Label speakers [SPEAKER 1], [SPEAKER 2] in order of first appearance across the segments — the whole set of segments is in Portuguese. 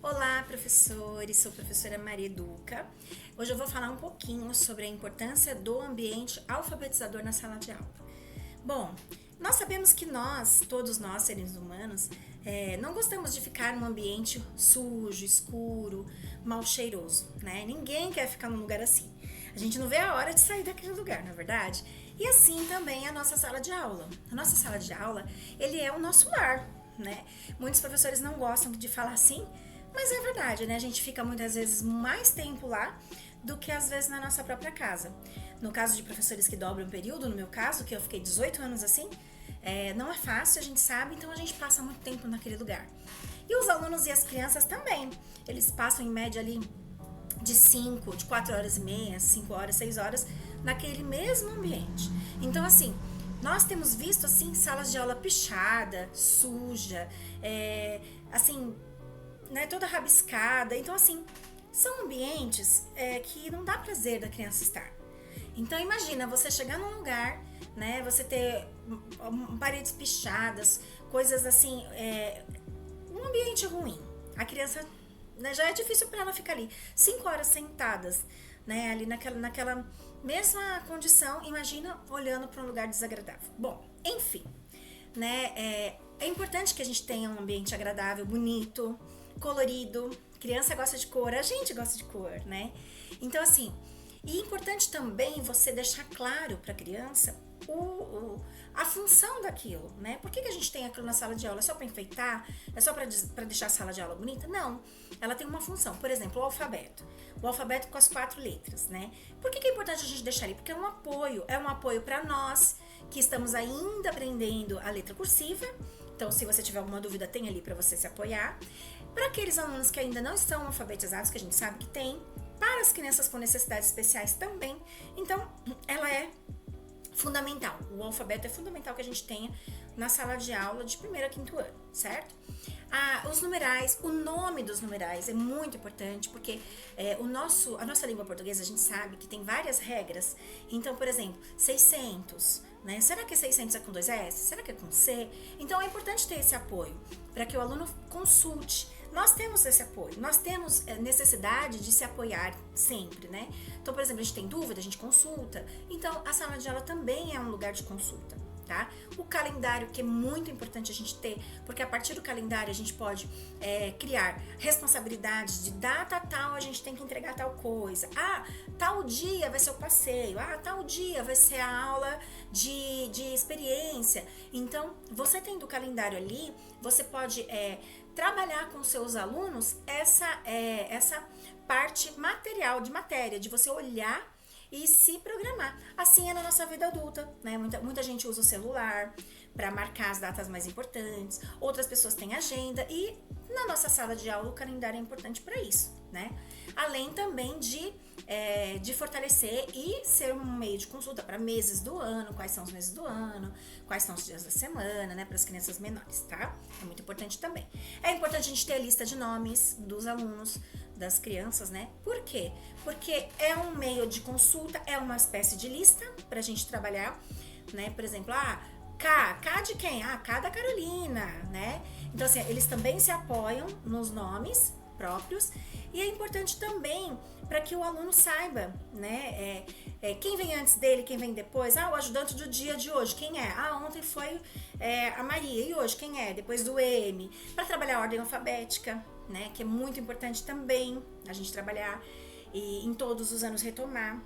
[SPEAKER 1] Olá, professores! Sou a professora Maria Educa. Hoje eu vou falar um pouquinho sobre a importância do ambiente alfabetizador na sala de aula. Bom, nós sabemos que todos nós, seres humanos, não gostamos de ficar num ambiente sujo, escuro, mal cheiroso, né? Ninguém quer ficar num lugar assim. A gente não vê a hora de sair daquele lugar, não é verdade? E assim também é a nossa sala de aula. A nossa sala de aula, ele é o nosso lar, né? Muitos professores não gostam de falar assim, mas é verdade, né? A gente fica muitas vezes mais tempo lá do que às vezes na nossa própria casa. No caso de professores que dobram o período, no meu caso, que eu fiquei 18 anos assim, não é fácil, a gente sabe, então a gente passa muito tempo naquele lugar. E os alunos e as crianças também, eles passam em média ali de 4 horas e meia, 5 horas, 6 horas, naquele mesmo ambiente. Então, assim, nós temos visto, assim, salas de aula pichada, suja, assim, né, toda rabiscada. Então, assim, são ambientes que não dá prazer da criança estar. Então, imagina você chegar num lugar, né, você ter paredes pichadas, coisas assim, um ambiente ruim. A criança, né, já é difícil para ela ficar ali 5 horas sentadas, né, ali naquela mesma condição. Imagina olhando para um lugar desagradável. Bom, enfim, né, é importante que a gente tenha um ambiente agradável, bonito, colorido. Criança gosta de cor, a gente gosta de cor, né? Então, assim, e é importante também você deixar claro para a criança a função daquilo, né? Por que a gente tem aquilo na sala de aula? É só para enfeitar? É só para deixar a sala de aula bonita? Não, ela tem uma função. Por exemplo, o alfabeto. O alfabeto com as 4 letras, né? Por que é importante a gente deixar ali? Porque é um apoio para nós que estamos ainda aprendendo a letra cursiva. Então, se você tiver alguma dúvida, tem ali para você se apoiar. Para aqueles alunos que ainda não estão alfabetizados, que a gente sabe que tem, para as crianças com necessidades especiais também. Então, ela é fundamental. O alfabeto é fundamental que a gente tenha na sala de aula de 1º a 5º ano, certo? Os numerais, o nome dos numerais é muito importante, porque a nossa língua portuguesa, a gente sabe que tem várias regras. Então, por exemplo, 600, né? Será que 600 é com 2 S? Será que é com C? Então, é importante ter esse apoio para que o aluno consulte. Nós temos esse apoio, nós temos necessidade de se apoiar sempre, né? Então, por exemplo, a gente tem dúvida, a gente consulta. Então, a sala de aula também é um lugar de consulta, tá? O calendário, que é muito importante a gente ter, porque a partir do calendário a gente pode criar responsabilidades de data tal, a gente tem que entregar tal coisa. Tal dia vai ser o passeio. Tal dia vai ser a aula de experiência. Então, você tendo o calendário ali, você pode trabalhar com seus alunos essa parte material, de matéria, de você olhar e se programar. Assim é na nossa vida adulta, né? Muita gente usa o celular para marcar as datas mais importantes, outras pessoas têm agenda, e na nossa sala de aula o calendário é importante para isso, né? Além também de fortalecer e ser um meio de consulta para meses do ano, quais são os meses do ano, quais são os dias da semana, né, para as crianças menores, tá? É muito importante também. É importante a gente ter a lista de nomes dos alunos, das crianças, né? Por quê? Porque é um meio de consulta, é uma espécie de lista pra gente trabalhar, né? Por exemplo, K de quem? K da Carolina, né? Então, assim, eles também se apoiam nos nomes próprios, e é importante também para que o aluno saiba, né? Quem vem antes dele, quem vem depois. O ajudante do dia de hoje, quem é? Ontem foi a Maria, e hoje quem é? Depois do M. Para trabalhar a ordem alfabética, né? Que é muito importante também a gente trabalhar e em todos os anos retomar.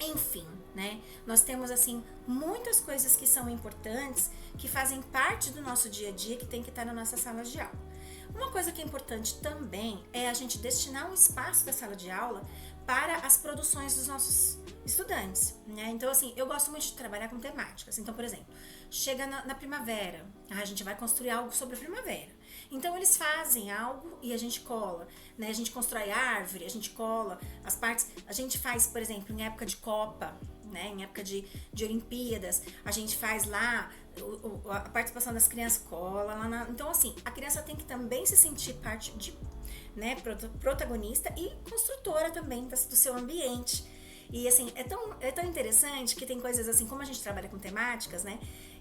[SPEAKER 1] Enfim, né? Nós temos, assim, muitas coisas que são importantes, que fazem parte do nosso dia a dia, que tem que estar na nossa sala de aula. Uma coisa que é importante também é a gente destinar um espaço da sala de aula para as produções dos nossos estudantes, né? Então, assim, eu gosto muito de trabalhar com temáticas. Então, por exemplo, chega na primavera, a gente vai construir algo sobre a primavera. Então, eles fazem algo e a gente cola, né? A gente constrói árvore, a gente cola as partes. A gente faz, por exemplo, em época de Copa, né? Em época de Olimpíadas, a gente faz lá a participação das crianças, cola lá Então, assim, a criança tem que também se sentir parte né, protagonista e construtora também do seu ambiente. E assim, é tão interessante que tem coisas assim, como a gente trabalha com temáticas, né?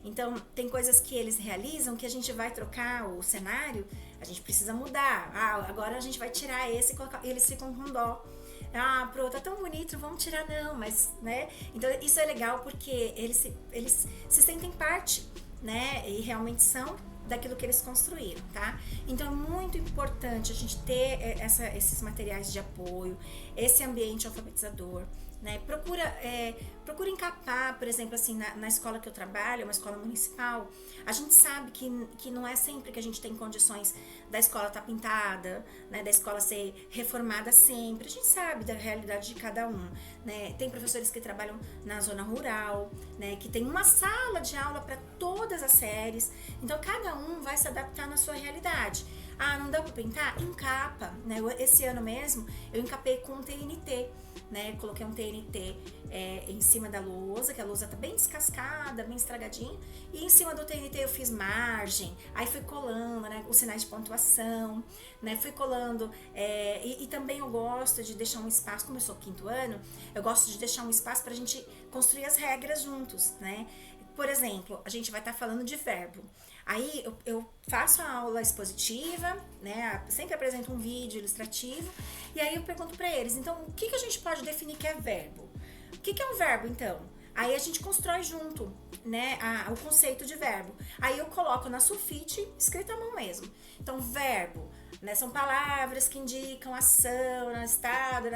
[SPEAKER 1] Então, tem coisas que eles realizam que a gente vai trocar o cenário, a gente precisa mudar. Ah, agora a gente vai tirar esse e colocar. E eles ficam com dó. Ah, pronto, tá tão bonito, vamos tirar não, mas, né? Então, isso é legal porque eles se sentem parte, né? E realmente são daquilo que eles construíram, tá? Então é muito importante a gente ter esses materiais de apoio, esse ambiente alfabetizador, né? Procura encapar, por exemplo, assim, na escola que eu trabalho, uma escola municipal, a gente sabe que não é sempre que a gente tem condições da escola estar pintada, né, da escola ser reformada sempre, a gente sabe da realidade de cada um, né? Tem professores que trabalham na zona rural, né, que tem uma sala de aula para todas as séries, então cada um vai se adaptar na sua realidade. Ah, não dá para pintar? Encapa, né? Esse ano mesmo eu encapei com um TNT, né? Coloquei um TNT em cima da lousa, que a lousa tá bem descascada, bem estragadinha, e em cima do TNT eu fiz margem, aí fui colando, né, os sinais de pontuação, né, fui colando, e também eu gosto de deixar um espaço, como eu sou quinto ano, eu gosto de deixar um espaço pra gente construir as regras juntos, né? Por exemplo, a gente vai estar falando de verbo. Aí eu faço a aula expositiva, né? Sempre apresento um vídeo ilustrativo, e aí eu pergunto para eles, então, o que a gente pode definir que é verbo? O que é um verbo, então? Aí a gente constrói junto, né, o conceito de verbo. Aí eu coloco na sulfite, escrito à mão mesmo. Então, verbo, né, são palavras que indicam ação, estado,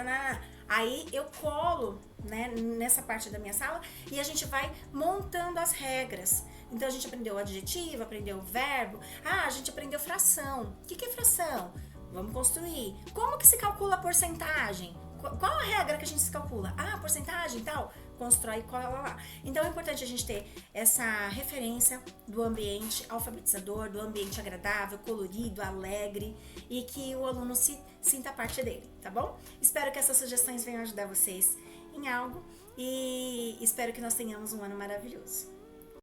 [SPEAKER 1] Aí eu colo, né, nessa parte da minha sala e a gente vai montando as regras. Então a gente aprendeu o adjetivo, aprendeu o verbo. Ah, a gente aprendeu fração. O que é fração? Vamos construir. Como que se calcula a porcentagem? Qual a regra que a gente se calcula? Ah, porcentagem e tal. Constrói e cola lá. Então é importante a gente ter essa referência do ambiente alfabetizador, do ambiente agradável, colorido, alegre e que o aluno se sinta parte dele, tá bom? Espero que essas sugestões venham ajudar vocês em algo e espero que nós tenhamos um ano maravilhoso.